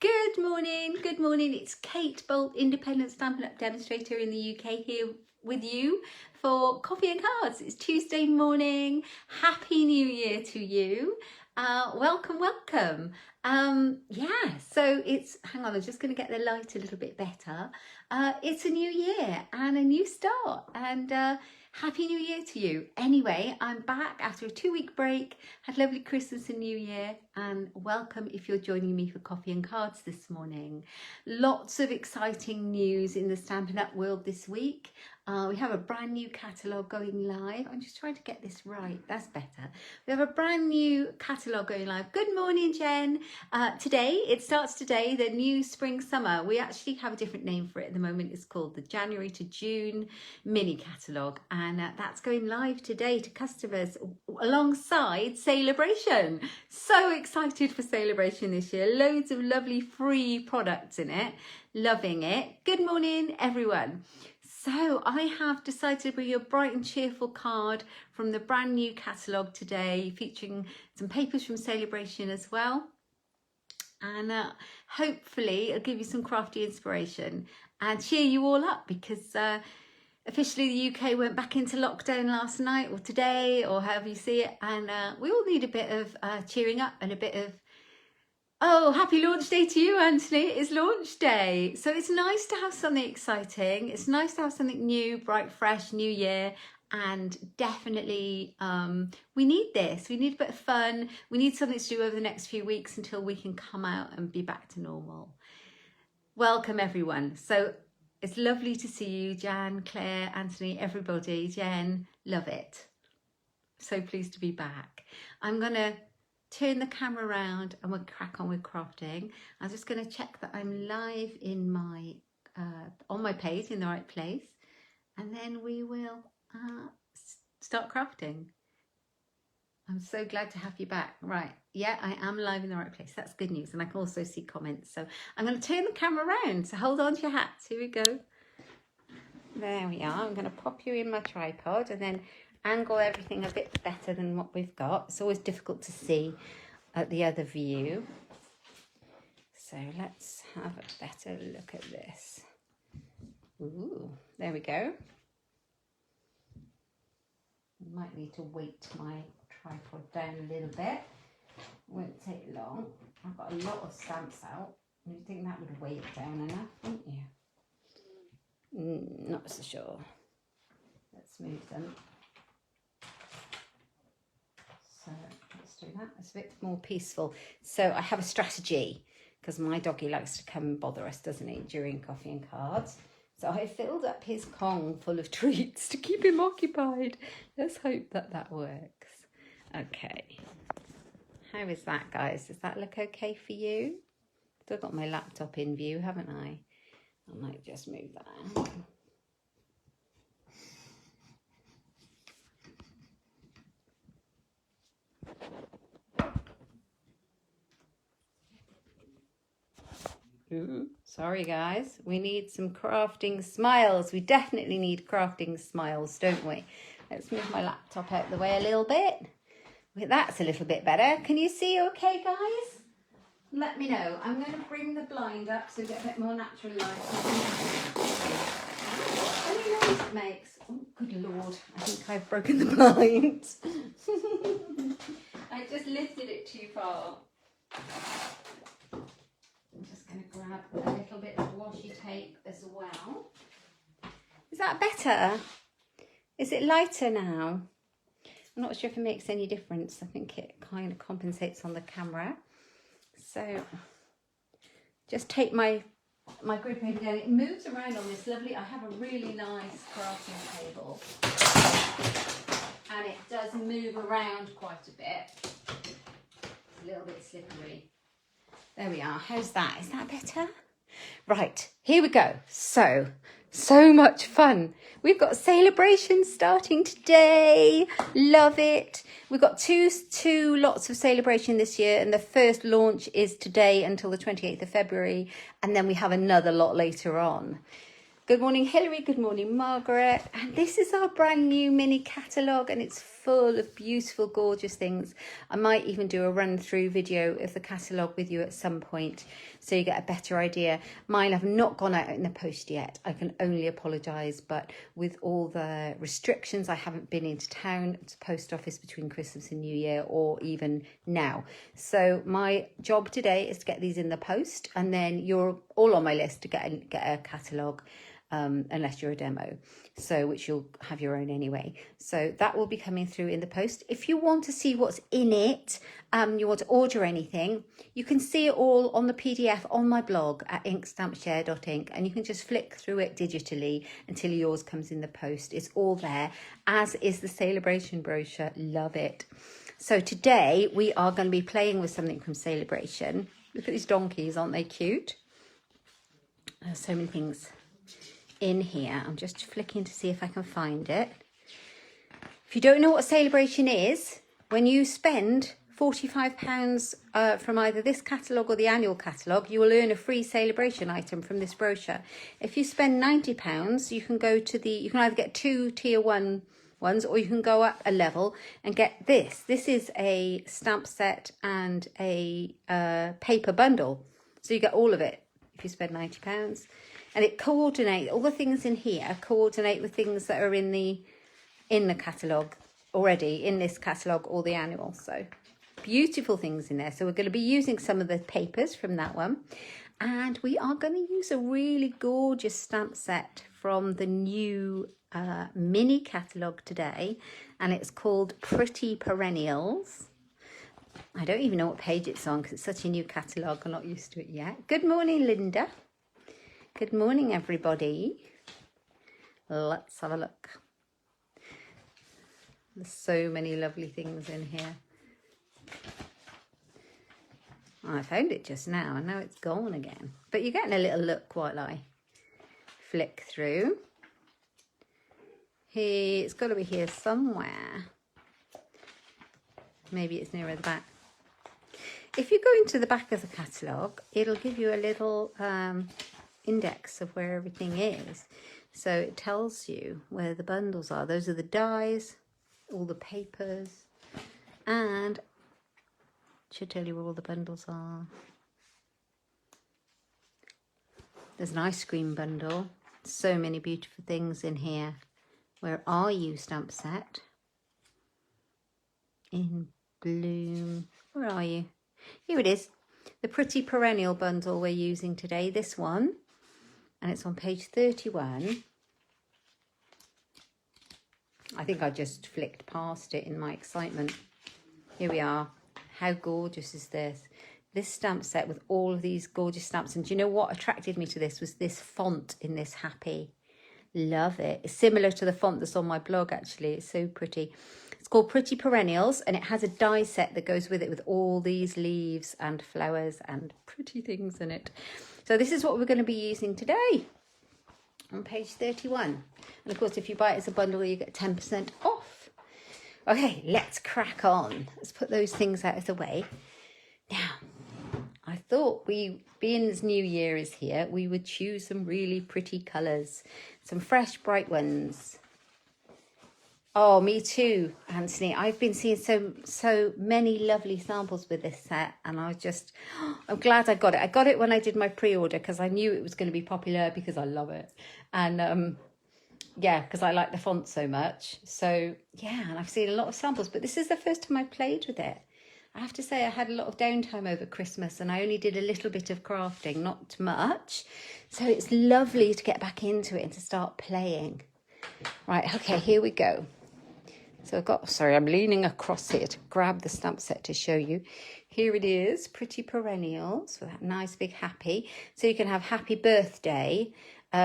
Good morning, good morning. It's Kate Bolt, independent Stampin' Up demonstrator in the UK, here with you for Coffee and Cards. It's Tuesday morning. Happy New Year to you. Welcome, welcome. So it's, hang on, I'm just going to get the light a little bit better. It's a new year and a new start, and Happy New Year to you. Anyway, I'm back after a 2-week break. Had a lovely Christmas and New Year, and welcome if you're joining me for Coffee and Cards this morning. Lots of exciting news in the Stampin' Up world this week. We have a brand new catalogue going live. I'm just trying to get this right. That's better. We have a brand new catalogue going live. Good morning, Jen. It starts today, the new spring summer. We actually have a different name for it at the moment. It's called the January to June mini catalogue. And that's going live today to customers alongside Celebration. So excited for Celebration this year. Loads of lovely free products in it. Loving it. Good morning, everyone. So I have decided to bring you a bright and cheerful card from the brand new catalogue today, featuring some papers from Celebration as well. And hopefully it'll give you some crafty inspiration and cheer you all up, because officially the UK went back into lockdown last night or today, or however you see it. And we all need a bit of cheering up and a bit of, oh, happy launch day to you, Anthony. It's launch day. So it's nice to have something exciting. It's nice to have something new, bright, fresh, new year. And definitely we need this. We need a bit of fun. We need something to do over the next few weeks until we can come out and be back to normal. Welcome, everyone. So it's lovely to see you, Jan, Claire, Anthony, everybody. Jen, love it. So pleased to be back. I'm going to turn the camera around and we'll crack on with crafting. I'm just going to check that I'm live in my on my page in the right place, and then we will start crafting. I'm so glad to have you back. Right, yeah, I am live in the right place. That's good news, and I can also see comments. So I'm going to turn the camera around, so hold on to your hats. Here we go. There we are. I'm going to pop you in my tripod and then angle everything a bit better than what we've got. It's always difficult to see at the other view. So let's have a better look at this. Ooh, there we go. Might need to weight my tripod down a little bit. Won't take long. I've got a lot of stamps out. You think that would weigh it down enough, wouldn't you? Not so sure. Let's move them. So let's do that. It's a bit more peaceful. So I have a strategy, because my doggy likes to come and bother us, doesn't he, during Coffee and Cards. So I filled up his Kong full of treats to keep him occupied. Let's hope that that works. Okay. How is that, guys? Does that look okay for you? Still got my laptop in view, haven't I? I might just move that out. Ooh, sorry guys, we need some crafting smiles. We definitely need crafting smiles, don't we? Let's move my laptop out of the way a little bit. That's a little bit better. Can you see okay, guys? Let me know. I'm going to bring the blind up so we get a bit more natural light. Any noise it makes. Oh, good Lord. I think I've broken the blind. I just lifted it too far. I'm just going to grab a little bit of washi tape as well. Is that better? Is it lighter now? I'm not sure if it makes any difference. I think it kind of compensates on the camera. So just take my grid paper down. It moves around on this lovely, I have a really nice crafting table. And it does move around quite a bit. It's a little bit slippery. There we are. How's that? Is that better? Right, here we go. So much fun. We've got Celebration starting today. Love it. We've got two lots of Celebration this year, and the first launch is today until the 28th of February, and then we have another lot later on. Good morning, Hilary. Good morning, Margaret. And this is our brand new mini catalogue, and it's full of beautiful, gorgeous things. I might even do a run through video of the catalogue with you at some point so you get a better idea. Mine have not gone out in the post yet. I can only apologise, but with all the restrictions, I haven't been into town to post office between Christmas and New Year, or even now. So my job today is to get these in the post, and then you're all on my list to get a catalogue. Unless you're a demo, so which you'll have your own anyway. So that will be coming through in the post. If you want to see what's in it, you want to order anything, you can see it all on the PDF on my blog at inkstampshare.ink, and you can just flick through it digitally until yours comes in the post. It's all there, as is the Celebration brochure. Love it. So today we are going to be playing with something from Celebration. Look at these donkeys, aren't they cute? There's so many things in here. I'm just flicking to see if I can find it. If you don't know what Celebration is, when you spend £45 from either this catalogue or the annual catalogue, you will earn a free Celebration item from this brochure. If you spend £90, you can go to you can either get 2 tier 1 ones, or you can go up a level and get this. This is a stamp set and a paper bundle. So you get all of it if you spend £90. And it coordinates, all the things in here coordinate with things that are in the catalogue already, in this catalogue or the annual. So beautiful things in there. So we're going to be using some of the papers from that one. And we are going to use a really gorgeous stamp set from the new mini catalogue today. And it's called Pretty Perennials. I don't even know what page it's on because it's such a new catalogue. I'm not used to it yet. Good morning, Linda. Good morning, everybody. Let's have a look. There's so many lovely things in here. I found it just now, and now it's gone again. But you're getting a little look while I flick through. Here, it's got to be here somewhere. Maybe it's nearer the back. If you go into the back of the catalogue, it'll give you a little index of where everything is. So it tells you where the bundles are. Those are the dies, all the papers, and it should tell you where all the bundles are. There's an ice cream bundle. So many beautiful things in here. Where are you, stamp set? In Bloom. Where are you? Here it is. The Pretty Perennial bundle we're using today. This one. And it's on page 31. I think I just flicked past it in my excitement. Here we are. How gorgeous is this? This stamp set with all of these gorgeous stamps. And do you know what attracted me to this was this font in this happy. Love it. It's similar to the font that's on my blog, actually. It's so pretty. It's called Pretty Perennials, and it has a die set that goes with it with all these leaves and flowers and pretty things in it. So this is what we're going to be using today on page 31. And of course, if you buy it as a bundle, you get 10% off. Okay, let's crack on. Let's put those things out of the way. Now, I thought being as New Year is here, we would choose some really pretty colours. Some fresh, bright ones. Oh, me too, Anthony. I've been seeing so many lovely samples with this set, and I'm glad I got it. I got it when I did my pre-order because I knew it was going to be popular because I love it. And yeah, because I like the font so much. So yeah, and I've seen a lot of samples, but this is the first time I played with it. I have to say I had a lot of downtime over Christmas and I only did a little bit of crafting, not much. So it's lovely to get back into it and to start playing. Right, okay, here we go. So I'm leaning across here to grab the stamp set to show you. Here it is, Pretty Perennials, with that nice big happy. So you can have happy birthday,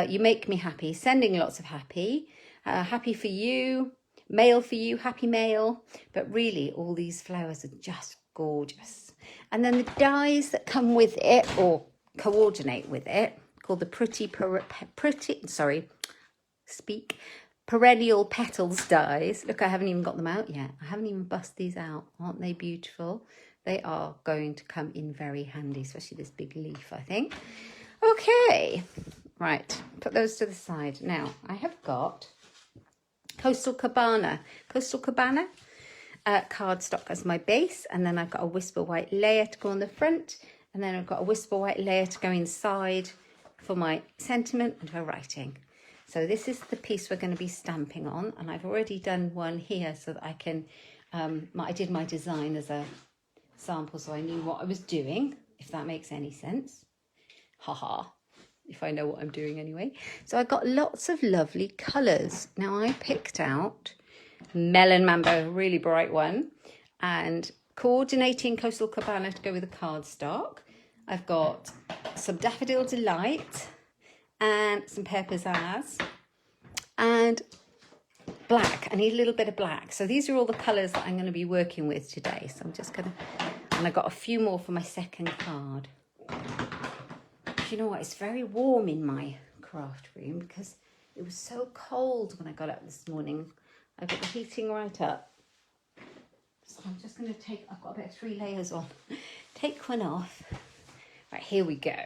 you make me happy, sending lots of happy, happy for you, mail for you, happy mail. But really, all these flowers are just gorgeous. And then the dies that come with it, or coordinate with it, called the Perennial Petals dies. Look, I haven't even got them out yet. I haven't even bust these out. Aren't they beautiful? They are going to come in very handy, especially this big leaf, I think. Okay, right, put those to the side. Now, I have got Coastal Cabana. Coastal Cabana? cardstock as my base, and then I've got a Whisper White layer to go on the front, and then I've got a Whisper White layer to go inside for my sentiment and for writing. So this is the piece we're going to be stamping on, and I've already done one here so that I can, I did my design as a sample so I knew what I was doing, if that makes any sense. Haha, if I know what I'm doing anyway. So I got lots of lovely colours. Now I picked out Melon Mambo, really bright one, and Coordinating Coastal Cabana to go with the cardstock. I've got some Daffodil Delight and some Pear Pizzazz and black. I need a little bit of black. So these are all the colours that I'm going to be working with today. So I'm just going to, and I got a few more for my second card. You know what, it's very warm in my craft room because it was so cold when I got up this morning. I got the heating right up. So I'm just going to take, I've got about 3 layers on. Take one off. Right, here we go.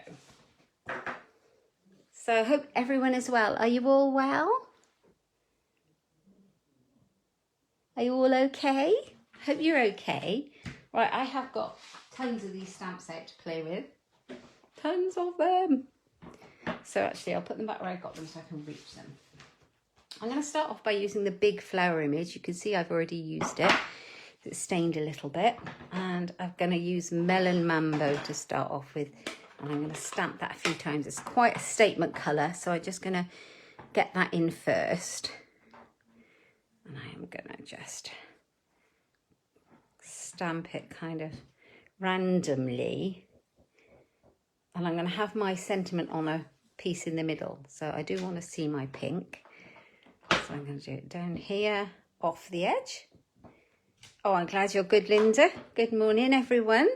So I hope everyone is well. Are you all well? Are you all okay? I hope you're okay. Right, I have got tons of these stamps out to play with. Tons of them. So actually I'll put them back where I got them so I can reach them. I'm going to start off by using the big flower image. You can see I've already used it. It's stained a little bit. And I'm going to use Melon Mambo to start off with. And I'm going to stamp that a few times. It's quite a statement colour, so I'm just going to get that in first. And I am going to just stamp it kind of randomly. And I'm going to have my sentiment on a piece in the middle. So I do want to see my pink. So I'm going to do it down here, off the edge. Oh, I'm glad you're good, Linda. Good morning, everyone.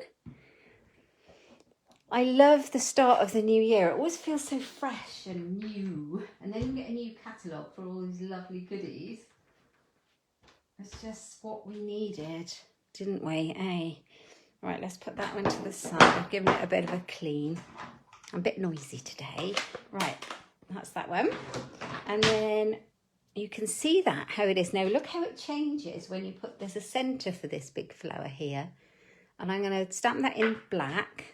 I love the start of the new year. It always feels so fresh and new. And then you get a new catalogue for all these lovely goodies. It's just what we needed, didn't we, eh? Right, let's put that one to the side. I've given it a bit of a clean. I'm a bit noisy today. Right, that's that one. And then you can see that, how it is now. Look how it changes when you put, there's a centre for this big flower here. And I'm going to stamp that in black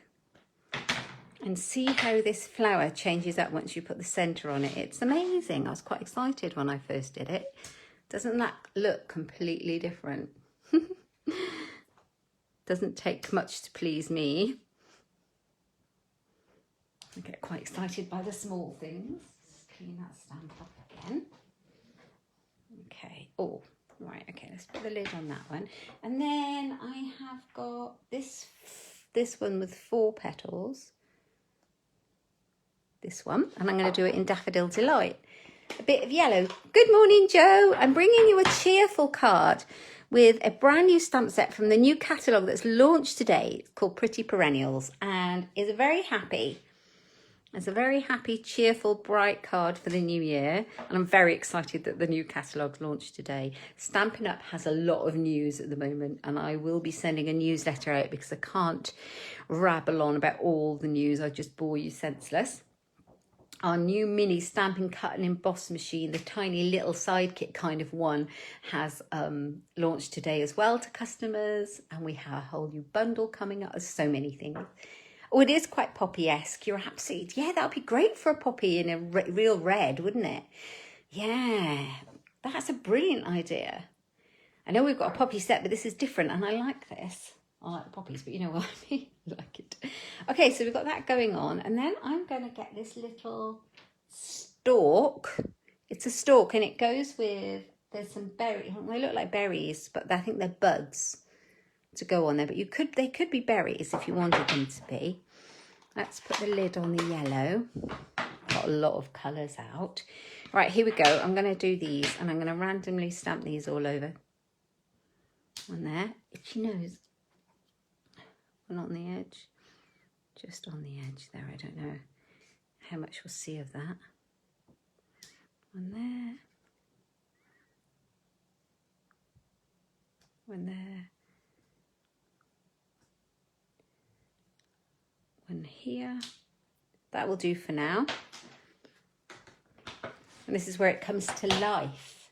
and see how this flower changes up once you put the centre on it. It's amazing. I was quite excited when I first did it. Doesn't that look completely different? Doesn't take much to please me. I get quite excited by the small things. Just clean that stamp up again. Okay. Oh, right. Okay, let's put the lid on that one. And then I have got this one with 4 petals. This one. And I'm going to do it in Daffodil Delight. A bit of yellow. Good morning, Joe. I'm bringing you a cheerful card with a brand new stamp set from the new catalogue that's launched today. It's called Pretty Perennials and is a very happy, cheerful, bright card for the new year. And I'm very excited that the new catalogue launched today. Stampin' Up has a lot of news at the moment, and I will be sending a newsletter out because I can't rabble on about all the news. I just bore you senseless. Our new mini stamping, cut and emboss machine, the tiny little sidekick kind of one, has launched today as well to customers. And we have a whole new bundle coming up. There's so many things. Oh, it is quite poppy-esque. You're absolutely, yeah, that would be great for a poppy in a real red, wouldn't it? Yeah, that's a brilliant idea. I know we've got a poppy set, but this is different and I like this. I like the poppies, but you know what I mean? I like it. Okay, so we've got that going on. And then I'm going to get this little stalk. It's a stalk and it goes with, there's some berries. They look like berries, but I think they're buds to go on there. But they could be berries if you wanted them to be. Let's put the lid on the yellow. Got a lot of colours out. Right, here we go. I'm going to do these and I'm going to randomly stamp these all over. On there. Itchy nose. On the edge, just on the edge there. I don't know how much we'll see of that. One there, one there, one here. That will do for now. And this is where it comes to life.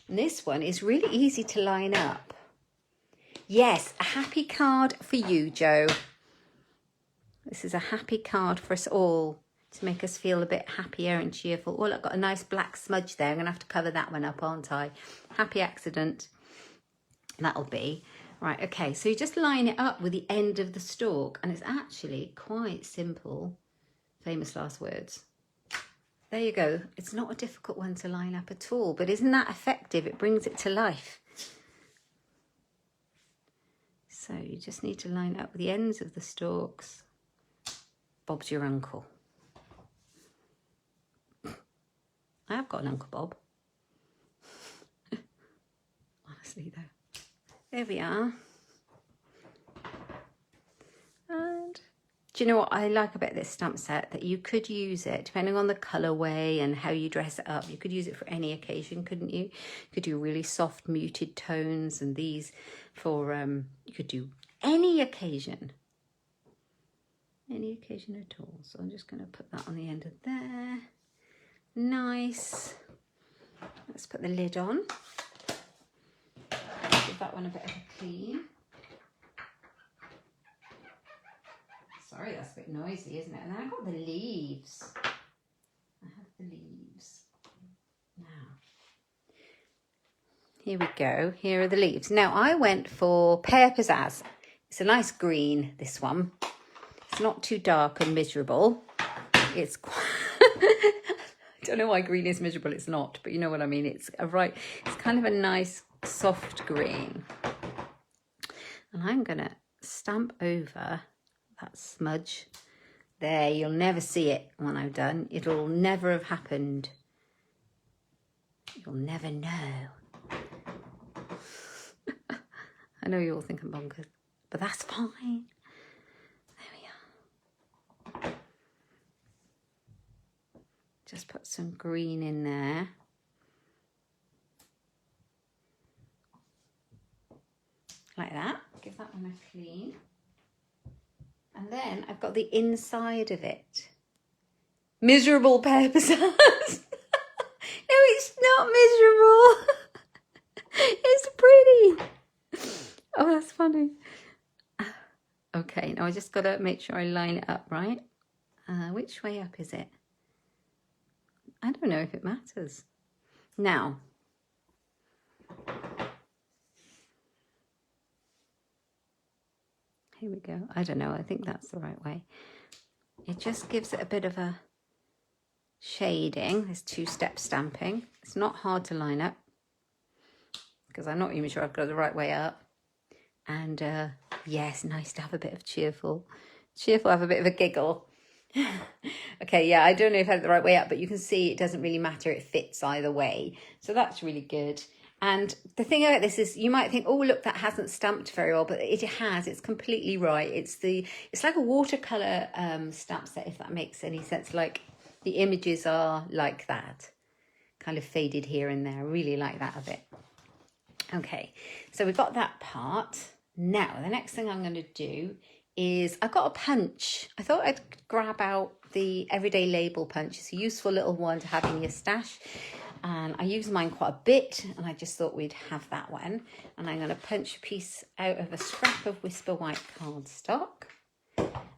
And this one is really easy to line up. Yes, a happy card for you, Joe. This is a happy card for us all to make us feel a bit happier and cheerful. Oh, I've got a nice black smudge there. I'm going to have to cover that one up, aren't I? Happy accident. That'll be. Right, okay, so you just line it up with the end of the stalk, and it's actually quite simple. Famous last words. There you go. It's not a difficult one to line up at all, but isn't that effective? It brings it to life. So you just need to line up the ends of the stalks. Bob's your uncle. I have got an Uncle Bob. Honestly though. There we are. And do you know what I like about this stamp set? That you could use it, depending on the colourway and how you dress it up, you could use it for any occasion, couldn't you? You could do really soft muted tones, and these for, you could do any occasion. Any occasion at all. So I'm just going to put that on the end of there. Nice. Let's put the lid on. Give that one a bit of a clean. Sorry, that's a bit noisy, isn't it? And then I've got the leaves. I have the leaves. Now, here we go. Here are the leaves. Now, I went for Pear Pizzazz. It's a nice green, this one. It's not too dark and miserable. It's quite... I don't know why green is miserable. It's not, but you know what I mean. It's kind of a nice soft green. And I'm going to stamp over that smudge. There, you'll never see it when I'm done. It'll never have happened. You'll never know. I know you all think I'm bonkers, but that's fine. Just put some green in there. Like that. Give that one a clean. And then I've got the inside of it. Miserable Pear Pizzazz. No, it's not miserable. It's pretty. Oh, that's funny. Okay, now I just got to make sure I line it up right. Which way up is it? I don't know if it matters. Now, here we go. I don't know. I think that's the right way. It just gives it a bit of a shading. There's two-step stamping. It's not hard to line up because I'm not even sure I've got it the right way up. And yes, nice to have a bit of cheerful, have a bit of a giggle. Okay, yeah, I don't know if I had it the right way up, but you can see it doesn't really matter. It fits either way. So that's really good. And the thing about this is you might think, oh, look, that hasn't stamped very well, but it has. It's completely right. It's like a watercolour stamp set, if that makes any sense. Like the images are like that, kind of faded here and there. I really like that a bit. Okay, so we've got that part. Now, the next thing I'm going to do is I've got a punch. I thought I'd grab out the Everyday Label punch. It's a useful little one to have in your stash. And I use mine quite a bit, and I just thought we'd have that one. And I'm going to punch a piece out of a scrap of Whisper White cardstock.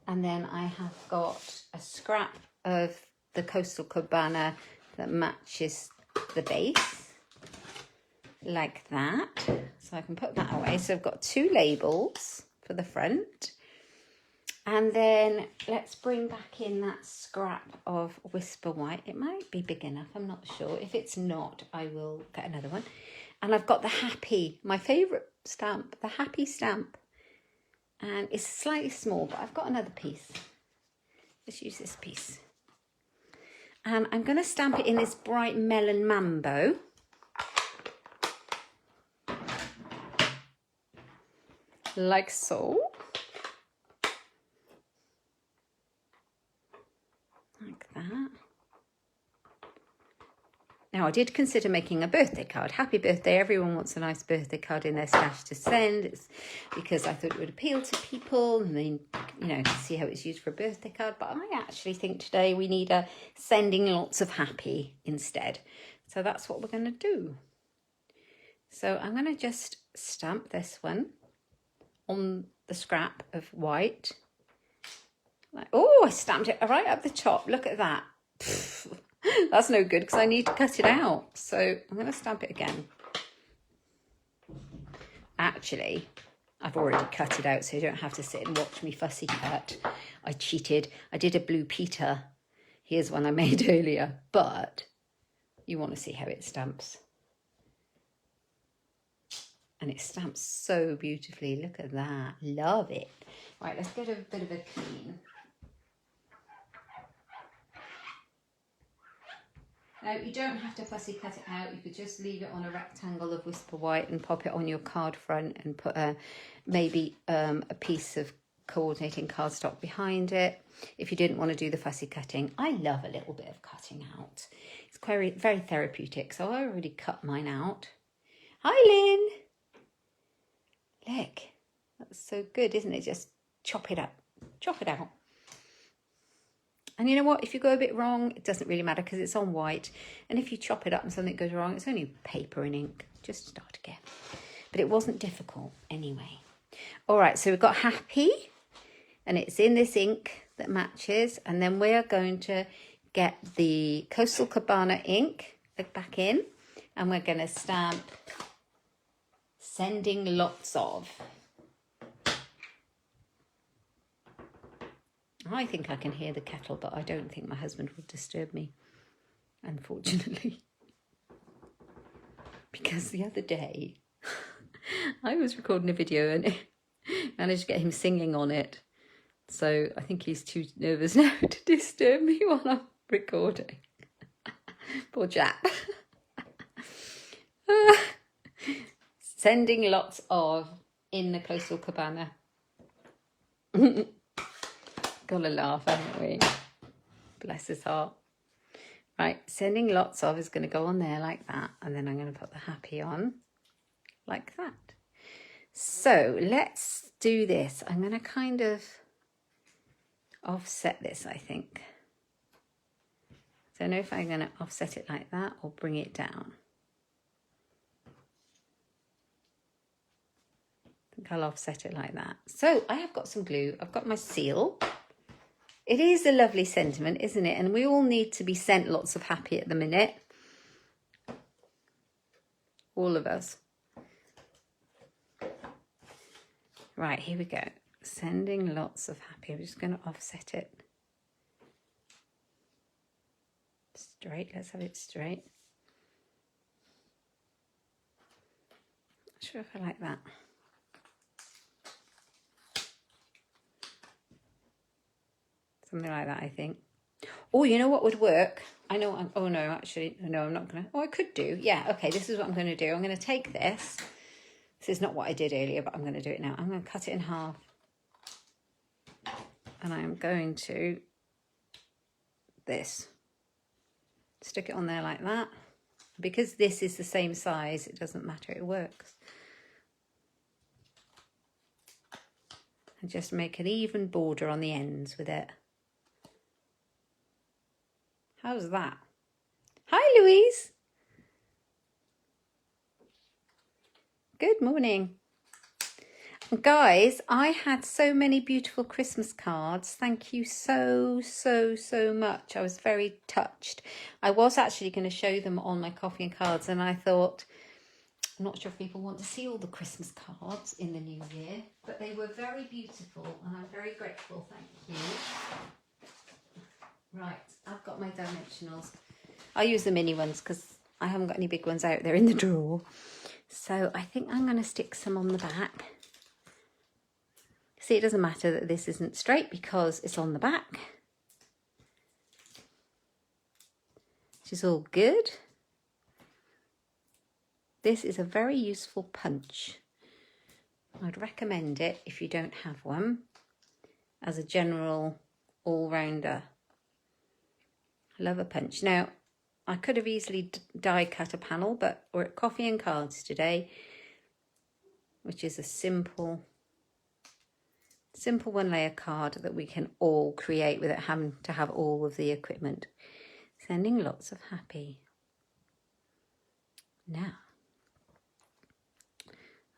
And then I have got a scrap of the Coastal Cabana that matches the base, like that. So I can put that away. So I've got two labels for the front. And then let's bring back in that scrap of Whisper White. It might be big enough, I'm not sure. If it's not, I will get another one. And I've got the Happy, my favourite stamp, the Happy stamp. And it's slightly small, but I've got another piece. Let's use this piece. And I'm going to stamp it in this bright Melon Mambo. Like so. Like that. Now, I did consider making a birthday card. Happy birthday. Everyone wants a nice birthday card in their stash to send. It's because I thought it would appeal to people and then, you know, to see how it's used for a birthday card. But I actually think today we need a sending lots of happy instead. So that's what we're going to do. So I'm going to just stamp this one on the scrap of white. Like, oh, I stamped it right up the top. Look at that. That's no good because I need to cut it out. So I'm going to stamp it again. Actually, I've already cut it out so you don't have to sit and watch me fussy cut. I cheated. I did a Blue Peter. Here's one I made earlier, but you want to see how it stamps. And it stamps so beautifully. Look at that. Love it. Right, let's get a bit of a clean. Now, you don't have to fussy cut it out. You could just leave it on a rectangle of Whisper White and pop it on your card front and put maybe a piece of coordinating cardstock behind it if you didn't want to do the fussy cutting. I love a little bit of cutting out. It's very, very therapeutic. So I already cut mine out. Hi, Lynn. Look, that's so good, isn't it? Just chop it up, chop it out. And you know what? If you go a bit wrong, it doesn't really matter because it's on white. And if you chop it up and something goes wrong, it's only paper and ink. Just start again. But it wasn't difficult anyway. All right, so we've got Happy. And it's in this ink that matches. And then we're going to get the Coastal Cabana ink back in. And we're going to stamp Sending Lots Of. I think I can hear the kettle, but I don't think my husband will disturb me, unfortunately. Because the other day, I was recording a video and managed to get him singing on it. So I think he's too nervous now to disturb me while I'm recording. Poor chap. Sending Lots Of in the Coastal Cabana. Gotta laugh, haven't we? Bless his heart. Right, Sending Lots Of is going to go on there like that. And then I'm going to put the Happy on like that. So let's do this. I'm going to kind of offset this, I think. Don't know if I'm going to offset it like that or bring it down. I think I'll offset it like that. So I have got some glue. I've got my seal. It is a lovely sentiment, isn't it? And we all need to be sent lots of happy at the minute. All of us. Right, here we go. Sending lots of happy. I'm just going to offset it. Straight. Let's have it straight. Not sure if I like that. Something like that, I think. Oh, you know what would work? I know, oh no, actually, no, I'm not going to. Oh, I could do. Yeah, okay, this is what I'm going to do. I'm going to take this. This is not what I did earlier, but I'm going to do it now. I'm going to cut it in half. And I'm going to this. Stick it on there like that. Because this is the same size, it doesn't matter, it works. And just make an even border on the ends with it. How's that? Hi, Louise. Good morning. Guys, I had so many beautiful Christmas cards. Thank you so much. I was very touched. I was actually going to show them on my coffee and cards, and I thought, I'm not sure if people want to see all the Christmas cards in the new year, but they were very beautiful, and I'm very grateful. Thank you. Right, I've got my dimensionals. I'll use the mini ones because I haven't got any big ones out there in the drawer. So I think I'm going to stick some on the back. See, it doesn't matter that this isn't straight because it's on the back. Which is all good. This is a very useful punch. I'd recommend it if you don't have one as a general all-rounder. I love a punch. Now, I could have easily die cut a panel, but we're at Coffee and Cards today, which is a simple one layer card that we can all create without having to have all of the equipment. Sending lots of happy. Now,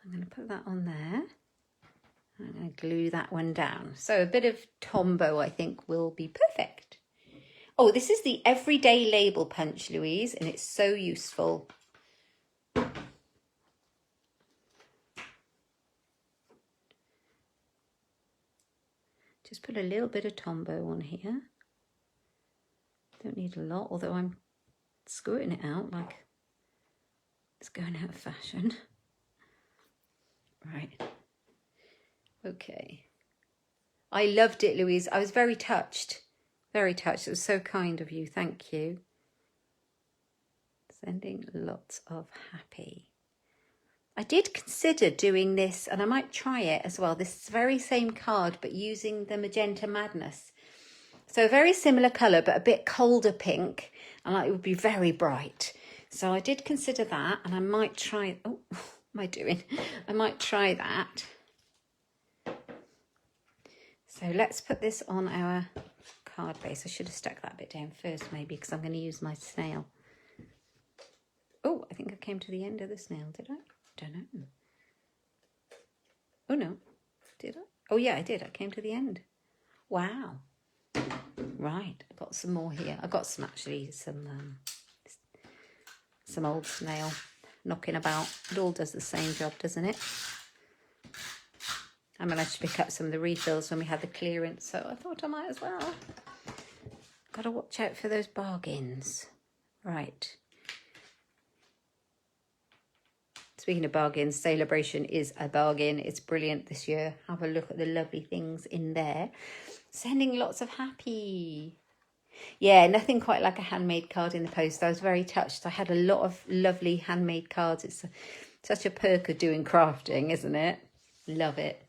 I'm going to put that on there, I'm going to glue that one down. So a bit of Tombow, I think, will be perfect. Oh, this is the Everyday Label Punch, Louise, and it's so useful. Just put a little bit of Tombow on here. Don't need a lot, although I'm squirting it out like it's going out of fashion. Right. Okay. I loved it, Louise. I was very touched. Very touched. It was so kind of you. Thank you. Sending lots of happy. I did consider doing this, and I might try it as well. This very same card, but using the Magenta Madness. So a very similar colour, but a bit colder pink. And it would be very bright. So I did consider that, and I might try... Oh, what am I doing? I might try that. So let's put this on our card base. I should have stuck that bit down first, maybe, because I'm going to use my snail. Oh, I think I came to the end of the snail, did I? Don't know. Oh, no. Did I? Oh, yeah, I did. I came to the end. Wow. Right. I've got some more here. I've got some old snail knocking about. It all does the same job, doesn't it? I managed to pick up some of the refills when we had the clearance, so I thought I might as well. Got to watch out for those bargains. Right. Speaking of bargains, Celebration is a bargain. It's brilliant this year. Have a look at the lovely things in there. Sending lots of happy. Yeah, nothing quite like a handmade card in the post. I was very touched. I had a lot of lovely handmade cards. It's such a perk of doing crafting, isn't it? Love it.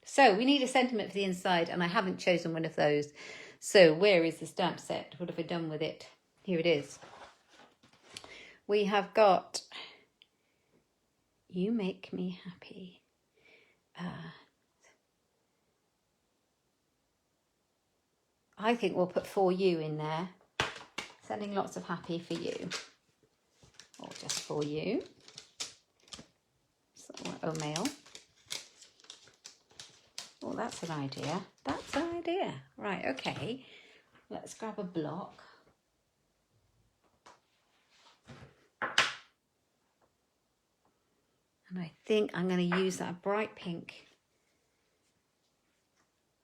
So we need a sentiment for the inside, and I haven't chosen one of those. So where is the stamp set? What have I done with it? Here it is. We have got... You make me happy. I think we'll put for you in there. Sending lots of happy for you. Or just for you. So, oh, mail. Oh, that's an idea. That's an idea. Right, okay. Let's grab a block. And I think I'm going to use that bright pink.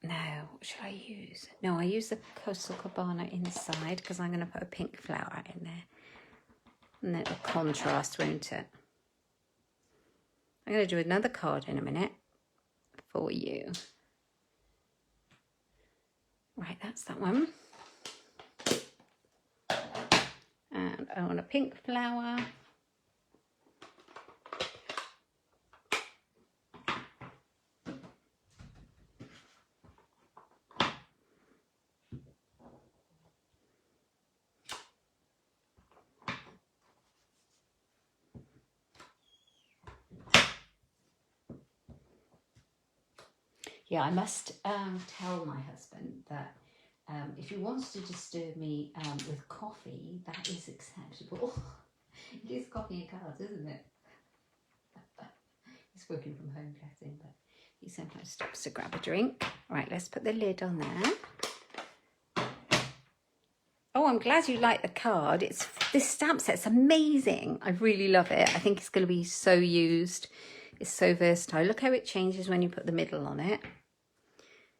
No, what should I use? No, I use the Coastal Cabana inside because I'm going to put a pink flower in there. And then it'll contrast, won't it? I'm going to do another card in a minute for you. Right, that's that one. And I want a pink flower. Yeah, I must tell my husband that if he wants to disturb me with coffee, that is acceptable. It is coffee and cards, isn't it? He's working from home, bless him, but he sometimes stops to grab a drink. Right, let's put the lid on there. Oh, I'm glad you like the card. This stamp set's amazing. I really love it. I think it's going to be so used. It's so versatile. Look how it changes when you put the middle on it.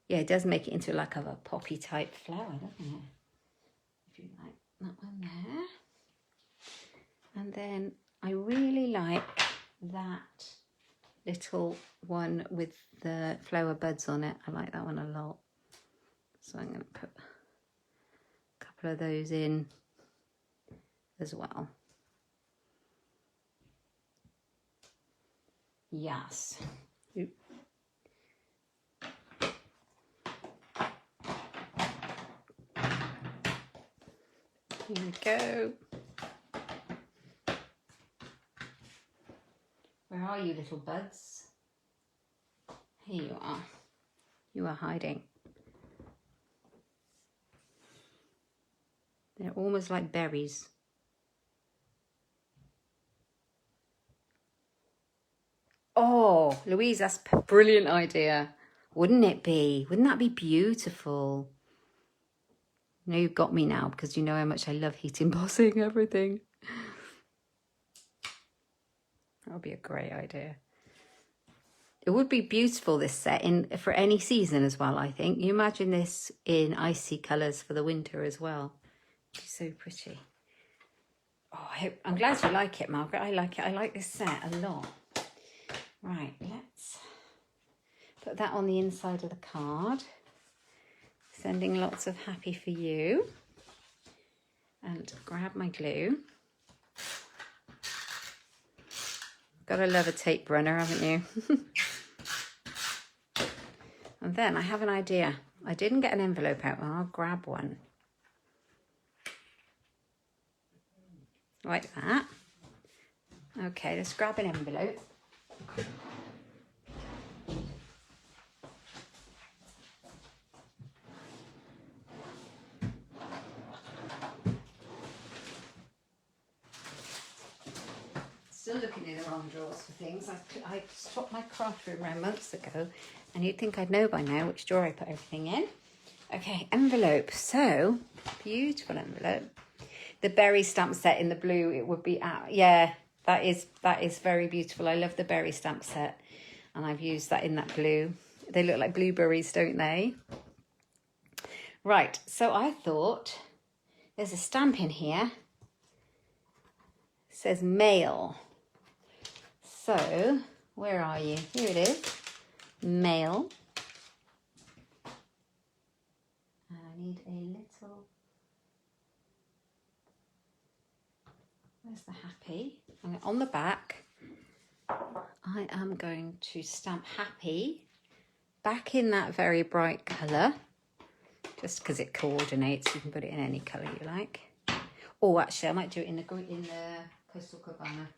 Yeah, it does make it into like a poppy type flower, doesn't it? If you like that one there. And then I really like that little one with the flower buds on it. I like that one a lot. So I'm going to put a couple of those in as well. Yes. Oop. Here we go. Where are you, little buds? Here you are. You are hiding. They're almost like berries. Oh, Louise, that's a brilliant idea. Wouldn't it be? Wouldn't that be beautiful? You know, you've got me now because you know how much I love heat embossing everything. That would be a great idea. It would be beautiful, this set, for any season as well, I think. You imagine this in icy colours for the winter as well. It's so pretty. Oh, I'm glad you like it, Margaret. I like it. I like this set a lot. Right, let's put that on the inside of the card. Sending lots of happy for you. And grab my glue. Gotta love a tape runner, haven't you? And then I have an idea. I didn't get an envelope out, well, I'll grab one. Like that. Okay, let's grab an envelope. Still looking in the wrong drawers for things. I swapped my craft room around months ago, and you'd think I'd know by now which drawer I put everything in. Okay, envelope. So, beautiful envelope. The berry stamp set in the blue, it would be out. Yeah, that is very beautiful. I love the berry stamp set, and I've used that in that blue. They look like blueberries, don't they? Right, so I thought there's a stamp in here. It says mail. So, where are you? Here it is. Mail. And I need a little... Where's the happy? And on the back, I am going to stamp happy back in that very bright colour. Just because it coordinates, you can put it in any colour you like. Oh, actually, I might do it in the Coastal Cabana.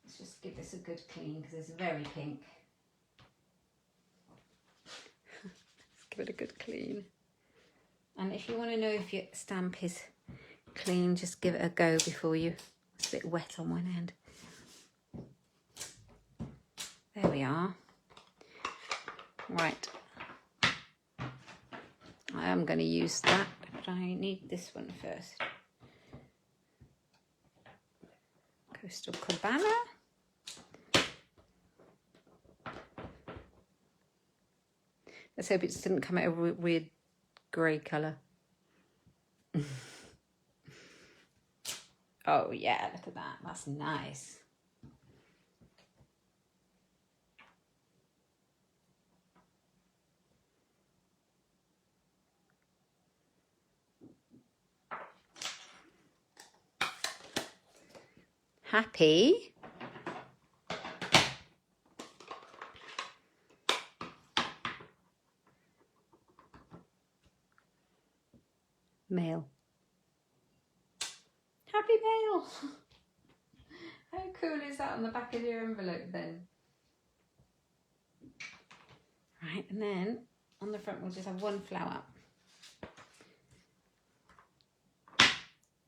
Let's just give this a good clean because it's very pink. Let's give it a good clean. And if you want to know if your stamp is clean, just give it a go before you... It's a bit wet on one end. There we are. Right. I am going to use that, but I need this one first. Coastal Cabana. Let's hope it didn't come out a weird grey colour. Oh yeah, look at that. That's nice. Happy. Mail. Happy mail. How cool is that on the back of your envelope then? Right, and then on the front we'll just have one flower.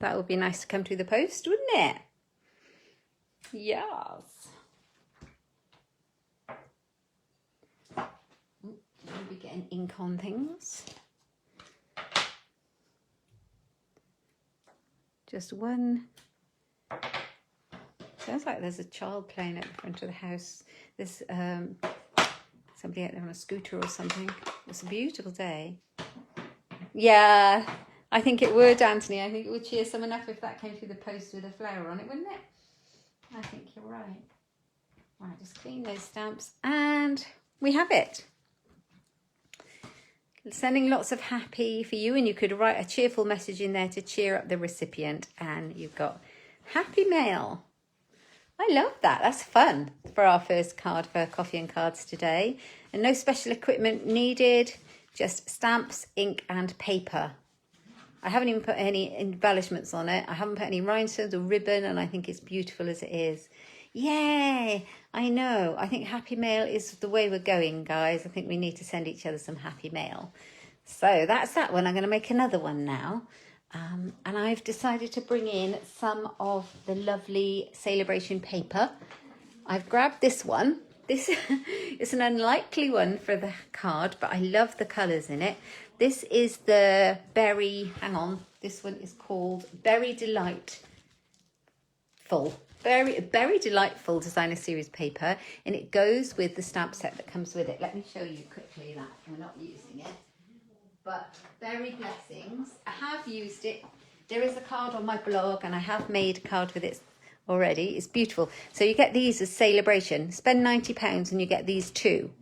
That would be nice to come through the post, wouldn't it? Yes. We'll be getting ink on things. Just one. Sounds like there's a child playing at the front of the house. There's somebody out there on a scooter or something. It's a beautiful day. Yeah, I think it would, Anthony. I think it would cheer someone up if that came through the post with a flower on it, wouldn't it? I think you're right. Right, just clean those stamps and we have it. Sending lots of happy for you, and you could write a cheerful message in there to cheer up the recipient, and you've got happy mail. I love that. That's fun for our first card for Coffee and Cards today. And no special equipment needed, just stamps, ink and paper. I haven't even put any embellishments on it. I haven't put any rhinestones or ribbon, and I think it's beautiful as it is. Yay! I know. I think happy mail is the way we're going, guys. I think we need to send each other some happy mail. So that's that one. I'm going to make another one now. And I've decided to bring in some of the lovely Celebration paper. I've grabbed this one. This is an unlikely one for the card, but I love the colours in it. This is the Berry, hang on, this one is called Berry Delightful. Berry Delightful Designer Series paper, and it goes with the stamp set that comes with it. Let me show you quickly that we're not using it. But Berry Blessings, I have used it. There is a card on my blog, and I have made a card with it already. It's beautiful. So you get these as celebration. Spend £90 and you get these too.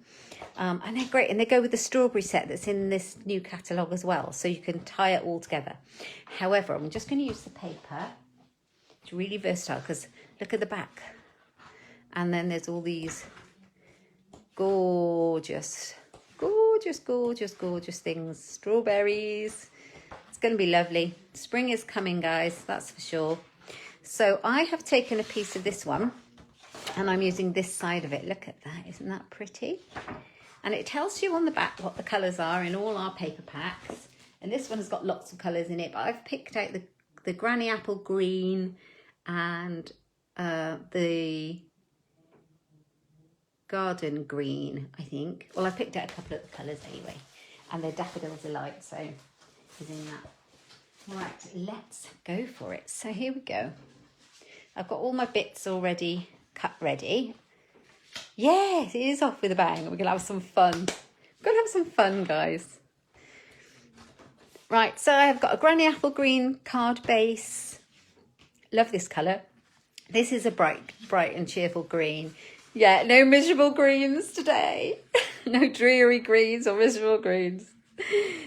And they're great. And they go with the strawberry set that's in this new catalogue as well. So you can tie it all together. However, I'm just going to use the paper. It's really versatile because look at the back. And then there's all these gorgeous things. Strawberries. It's going to be lovely. Spring is coming, guys. That's for sure. So I have taken a piece of this one and I'm using this side of it. Look at that. Isn't that pretty? And it tells you on the back what the colours are in all our paper packs. And this one has got lots of colours in it, but I've picked out the Granny Apple Green and the Garden Green, I think. Well, I picked out a couple of the colours anyway. And the Daffodil Delight, so is in that. Right, let's go for it. So here we go. I've got all my bits already cut ready. Yes, it is off with a bang. We're going to have some fun. We're going to have some fun, guys. Right, so I've got a Granny Apple Green card base. Love this colour. This is a bright and cheerful green. Yeah, no miserable greens today. No dreary greens or miserable greens.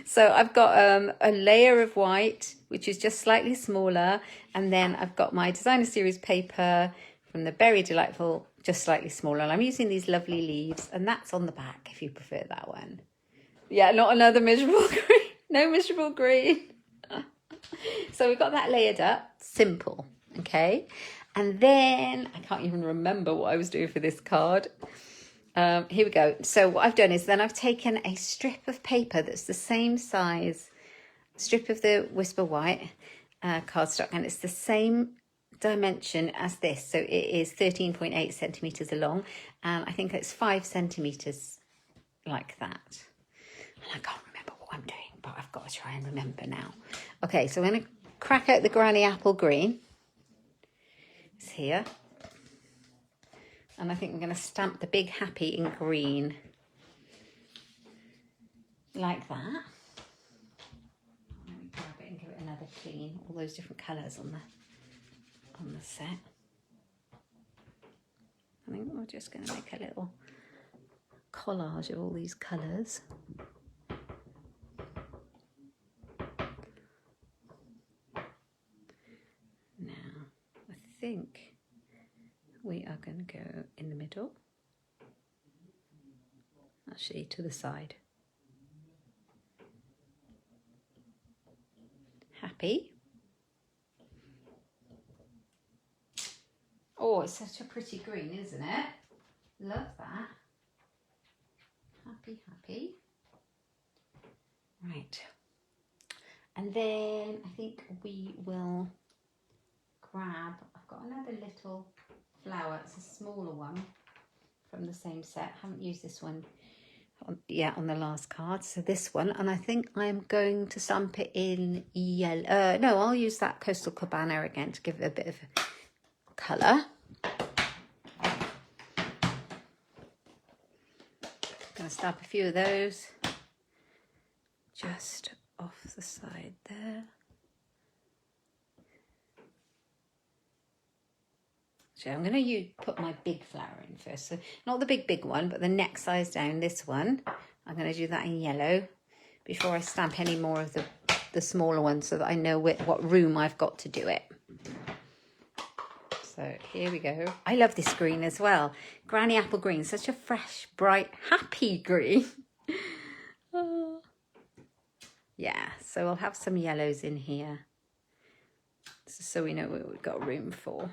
So I've got a layer of white, which is just slightly smaller. And then I've got my Designer Series paper from the Berry Delightful, just slightly smaller. And I'm using these lovely leaves. And that's on the back, if you prefer that one. Yeah, not another miserable green. No miserable green. So we've got that layered up. Simple. Okay. And then, I can't even remember what I was doing for this card. Here we go. So what I've done is then I've taken a strip of paper that's the same size, strip of the Whisper White cardstock, and it's the same dimension as this. So it is 13.8 centimetres long, and I think it's 5 centimetres like that. And I can't remember what I'm doing, but I've got to try and remember now. Okay, so I'm going to crack out the Granny Apple Green. It's here. And I think I'm going to stamp the big happy in green. Like that. Let me grab it and give it another clean. All those different colours on the set. I think we're just going to make a little collage of all these colours. Now, I think we are going to go in the middle, actually to the side. Happy. Oh, it's such a pretty green, isn't it? Love that. Happy, happy. Right. And then I think we will grab, I've got another little flower. It's a smaller one from the same set. Haven't used this one on the last card. So this one, and I think I'm going to stamp it in yellow. No, I'll use that Coastal Cabana again to give it a bit of colour. Going to stamp a few of those just off the side there. So I'm going to put my big flower in first. So not the big one, but the next size down, this one. I'm going to do that in yellow before I stamp any more of the smaller ones so that I know what room I've got to do it. So here we go. I love this green as well. Granny Apple Green, such a fresh, bright, happy green. Oh. Yeah, so we'll have some yellows in here so we know what we've got room for.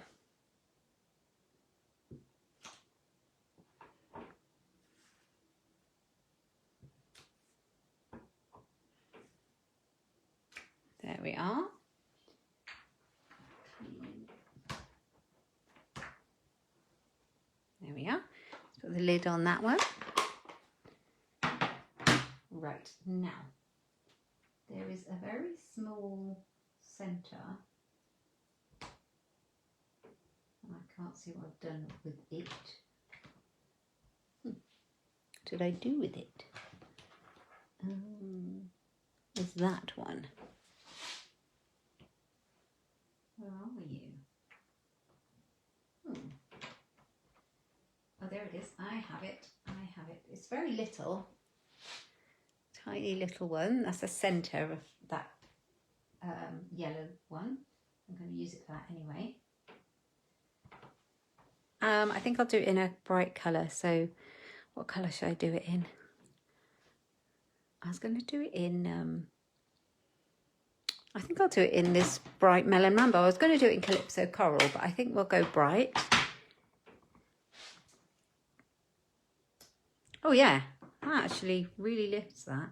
There we are. There we are. Let's put the lid on that one. Right, now there is a very small centre. I can't see what I've done with it. What did I do with it? Is that one? Where are you? Oh, there it is. I have it. I have it. It's very little. Tiny little one. That's the centre of that yellow one. I'm going to use it for that anyway. I think I'll do it in a bright colour. So what colour should I do it in? I was going to do it in... I think I'll do it in this bright melon rainbow. I was going to do it in Calypso Coral, but I think we'll go bright. Oh yeah, that actually really lifts that.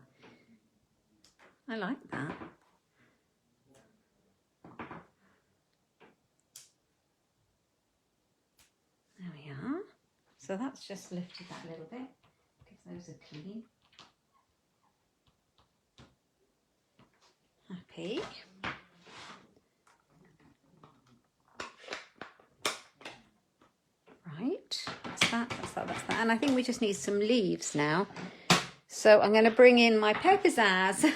I like that. There we are. So that's just lifted that a little bit, because those are clean. Happy. Right, that's that, that's that, that's that. And I think we just need some leaves now. So I'm going to bring in my Pizzazz. Is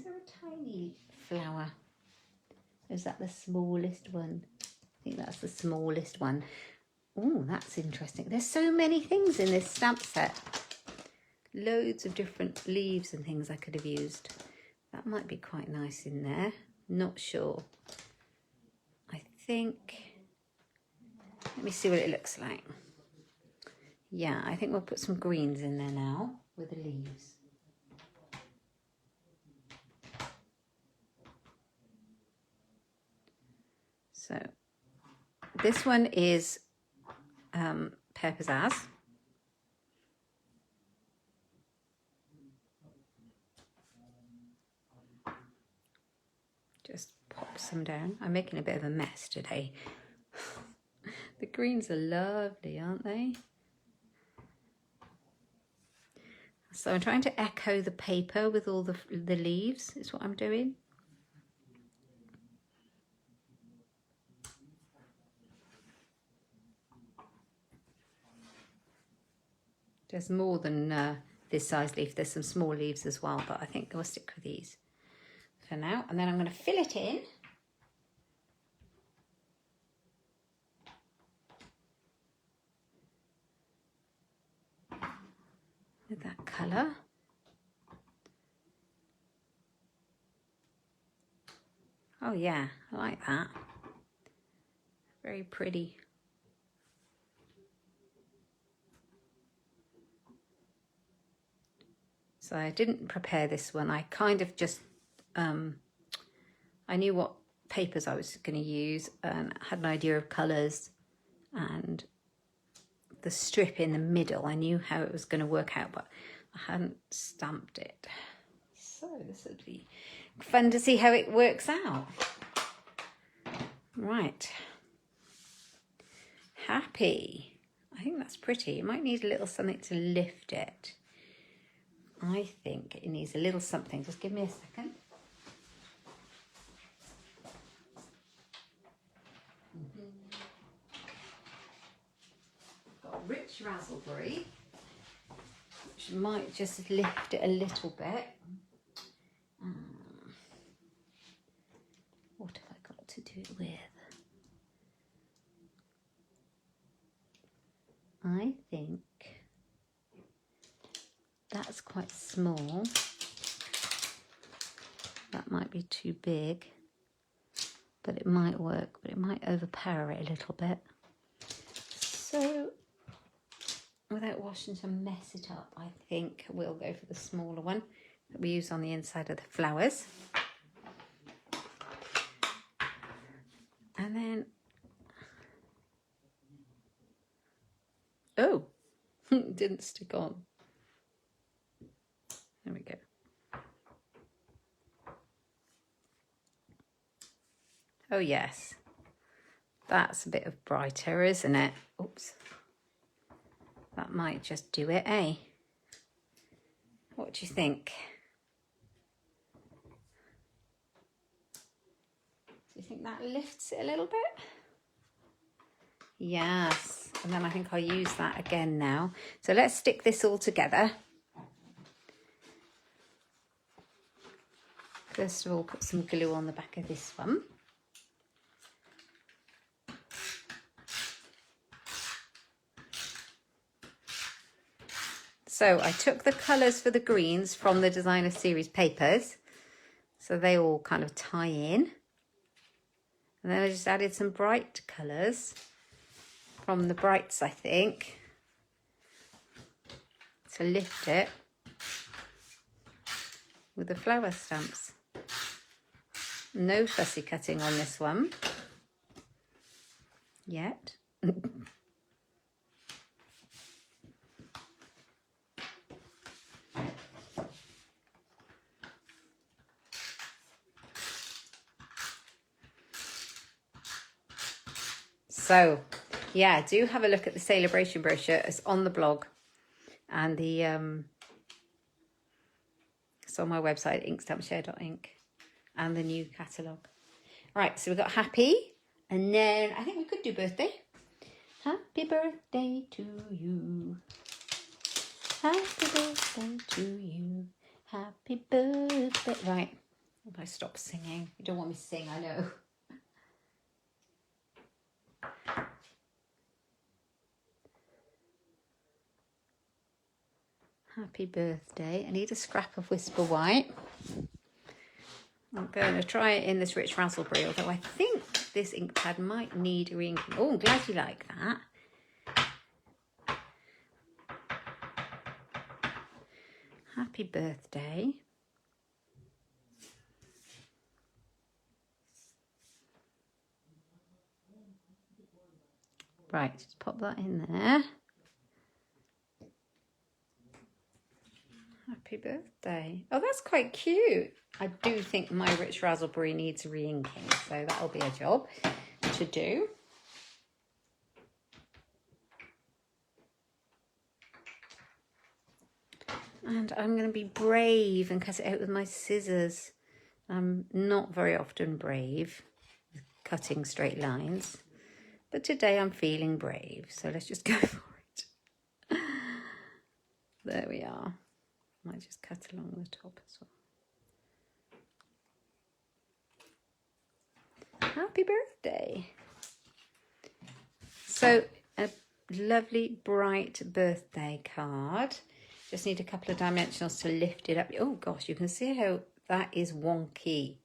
there a tiny flower? Is that the smallest one? I think that's the smallest one. Oh, that's interesting. There's so many things in this stamp set. Loads of different leaves and things I could have used. That might be quite nice in there. Not sure. I think... Let me see what it looks like. Yeah, I think we'll put some greens in there now with the leaves. So this one is Pizzazz. Just pop some down. I'm making a bit of a mess today. The greens are lovely, aren't they? So I'm trying to echo the paper with all the leaves, is what I'm doing. There's more than this size leaf. There's some small leaves as well, but I think we'll stick with these for now. And then I'm going to fill it in. With that colour. Oh yeah, I like that. Very pretty. So I didn't prepare this one. I kind of just, I knew what papers I was going to use and had an idea of colours and the strip in the middle. I knew how it was going to work out, but I hadn't stamped it. So this would be fun to see how it works out. Right. Happy. I think that's pretty. It might need a little something to lift it. I think it needs a little something. Just give me a second. Got rich raspberry, which might just lift it a little bit. What have I got to do it with? I think that's quite small. That might be too big, but it might work, but it might overpower it a little bit. So without washing to mess it up, I think we'll go for the smaller one that we use on the inside of the flowers. And then, oh, it didn't stick on. There we go. Oh yes, That's a bit of brighter, isn't it? Oops. That might just do it, eh? What do you think? Do you think that lifts it a little bit? Yes. And then I think I'll use that again now. So let's stick this all together. First of all, put some glue on the back of this one. So I took the colours for the greens from the Designer Series papers. So they all kind of tie in. And then I just added some bright colours from the brights, I think, to lift it with the flower stamps. No fussy cutting on this one yet. So, yeah, do have a look at the celebration brochure. It's on the blog, and the it's on my website, inkstampshare.ink, and the new catalogue. Right, so we've got happy, and then I think we could do birthday. Happy birthday to you. Happy birthday to you. Happy birthday. Right, if I stop singing. You don't want me to sing, I know. Happy birthday. I need a scrap of Whisper White. I'm going to try it in this rich raspberry, although I think this ink pad might need re-inking. Oh, I'm glad you like that. Happy birthday. Right, just pop that in there. Happy birthday. Oh, that's quite cute. I do think my rich raspberry needs re-inking, so that'll be a job to do. And I'm going to be brave and cut it out with my scissors. I'm not very often brave with cutting straight lines, but today I'm feeling brave, so let's just go for it. There we are. Might just cut along the top as well. Happy birthday. So a lovely bright birthday card. Just need a couple of dimensionals to lift it up. Oh gosh, you can see how that is wonky.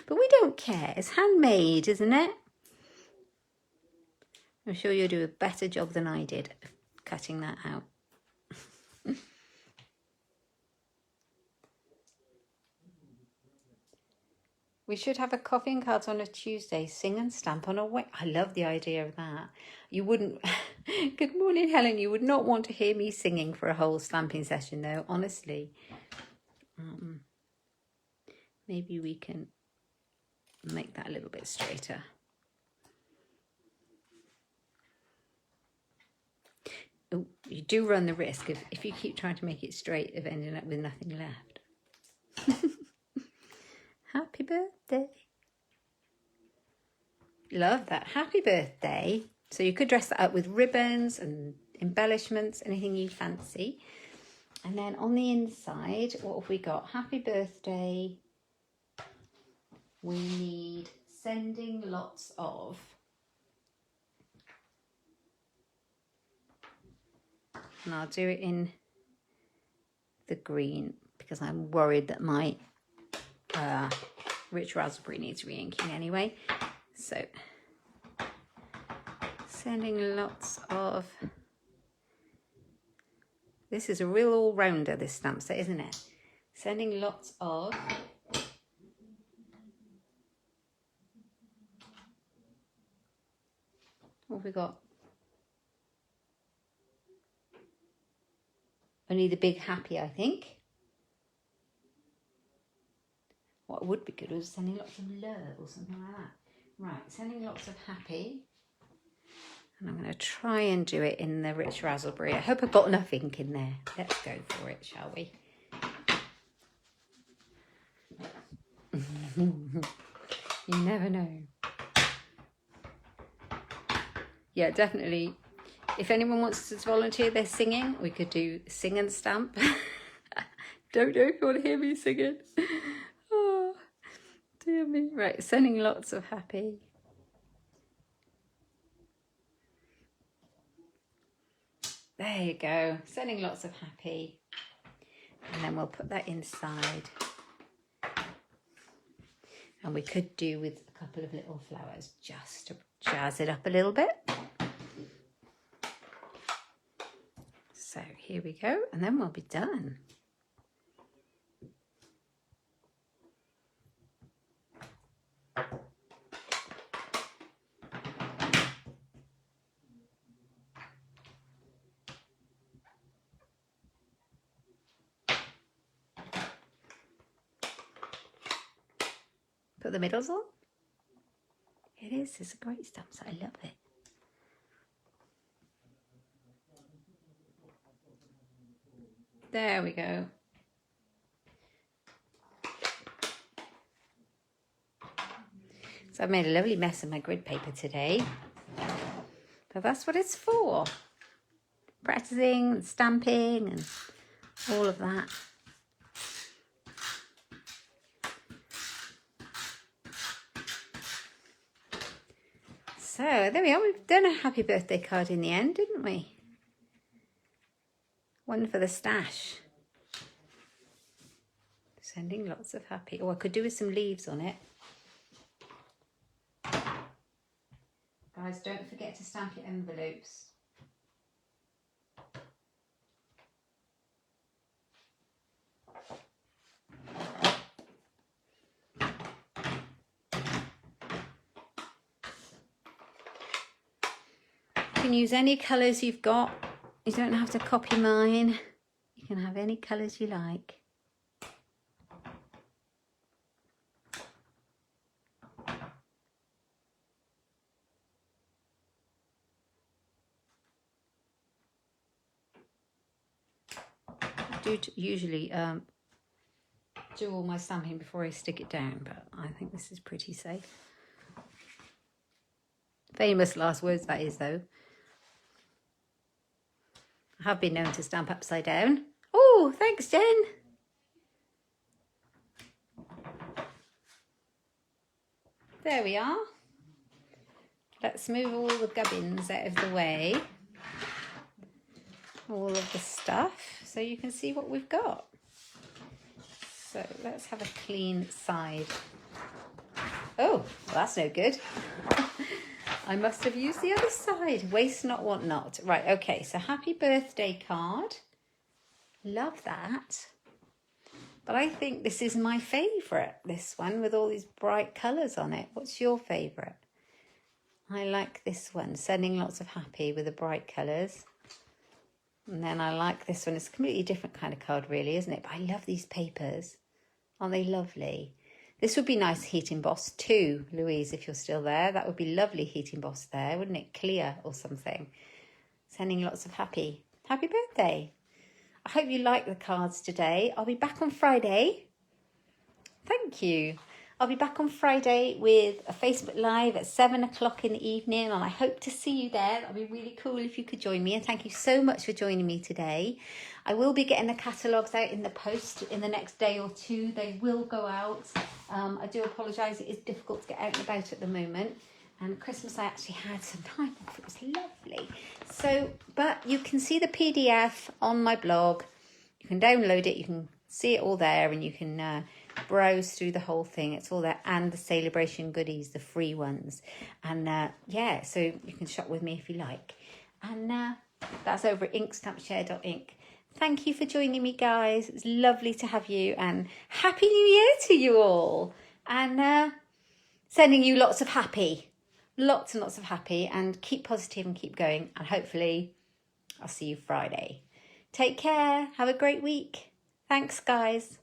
But we don't care. It's handmade, isn't it? I'm sure you'll do a better job than I did of cutting that out. We should have a coffee and cards on a Tuesday, sing and stamp on a Wednesday. I love the idea of that. You wouldn't... Good morning, Helen. You would not want to hear me singing for a whole stamping session, though, honestly. Maybe we can make that a little bit straighter. Oh, you do run the risk if you keep trying to make it straight of ending up with nothing left. Happy birthday. Love that. Happy birthday. So you could dress that up with ribbons and embellishments, anything you fancy. And then on the inside, what have we got? Happy birthday. We need sending lots of. And I'll do it in the green because I'm worried that my rich raspberry needs re-inking anyway. So sending lots of. This is a real all-rounder, this stamp set, isn't it? Sending lots of. What have we got? Only the big happy, I think. What would be good was sending lots of love or something like that. Right, sending lots of happy. And I'm going to try and do it in the rich raspberry. I hope I've got enough ink in there. Let's go for it, shall we? You never know. Yeah, definitely. If anyone wants to volunteer their singing, we could do sing and stamp. Don't know if you want to hear me singing. Oh, dear me. Right, sending lots of happy. There you go. Sending lots of happy. And then we'll put that inside. And we could do with a couple of little flowers just to jazz it up a little bit. So here we go, and then we'll be done. Put the middles on. It's a great stamp set, I love it. There we go. So I've made a lovely mess of my grid paper today. But that's what it's for. Practicing, stamping and all of that. So there we are, we've done a happy birthday card in the end, didn't we? One for the stash. Sending lots of happy. Oh, I could do with some leaves on it. Guys, don't forget to stamp your envelopes. You can use any colours you've got. You don't have to copy mine. You can have any colours you like. I do usually do all my stamping before I stick it down, but I think this is pretty safe. Famous last words, that is, though. I have been known to stamp upside down. Oh, thanks, Jen. There we are. Let's move all the gubbins out of the way. All of the stuff, so you can see what we've got. So let's have a clean side. Oh, well, that's no good. I must have used the other side. Waste not, want not. Right, okay, so happy birthday card. Love that. But I think this is my favourite, this one, with all these bright colours on it. What's your favourite? I like this one, sending lots of happy with the bright colours. And then I like this one. It's a completely different kind of card, really, isn't it? But I love these papers. Aren't they lovely? This would be nice heat embossed too, Louise, if you're still there. That would be lovely heat embossed there, wouldn't it? Clear or something. Sending lots of happy. Happy birthday. I hope you like the cards today. I'll be back on Friday. Thank you. I'll be back on Friday with a Facebook Live at 7 o'clock in the evening, and I hope to see you there. That'd be really cool if you could join me, and thank you so much for joining me today. I will be getting the catalogues out in the post in the next day or two. They will go out. I do apologise, it is difficult to get out and about at the moment. And Christmas I actually had some time off. It was lovely. So, but you can see the PDF on my blog. You can download it. You can see it all there, and you can browse through the whole thing. It's all there, and the celebration goodies, the free ones. And yeah, so you can shop with me if you like. And that's over at inkstampshare.ink. Thank you for joining me, guys. It's lovely to have you, and Happy New Year to you all. And sending you lots of happy. Lots and lots of happy, and keep positive and keep going, and hopefully I'll see you Friday. Take care. Have a great week. Thanks, guys.